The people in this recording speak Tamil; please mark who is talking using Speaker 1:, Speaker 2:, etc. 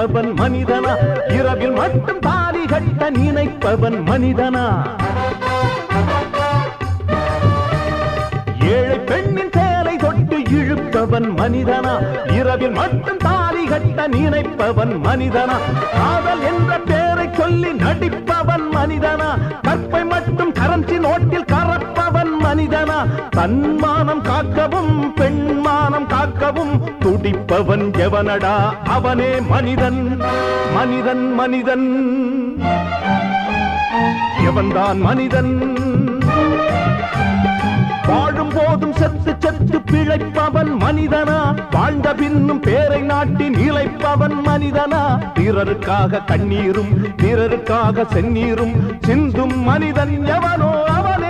Speaker 1: நினைப்பவன் மனிதனா இரவில் மட்டும் தாலி கட்ட நினைப்பவன் மனிதனா ஏழை பெண்ணின் சேலை தொட்டு இழுப்பவன் மனிதனா இரவில் மட்டும் தாலி கட்ட நினைப்பவன் மனிதனா காதல் என்ற பேரை சொல்லி நடிப்பவன் மனிதனா கற்பை மட்டும் கரன்சி நோட்டில் கறப்பவன் மனிதனா தன்மானம் காக்கவும் பெண்மானம் காக்கவும் துடிப்பவன் எவனடா அவனே மனிதன் மனிதன் மனிதன் எவன்தான் மனிதன் வாழும் போதும் செத்து செத்து பிழைப்பவன் மனிதனா வாழ்ந்த பின்னும் பேரை நாட்டி நிலைப்பவன் மனிதனா பிறருக்காக கண்ணீரும் பிறருக்காக செந்நீரும் சிந்தும் மனிதன் எவனோ அவனே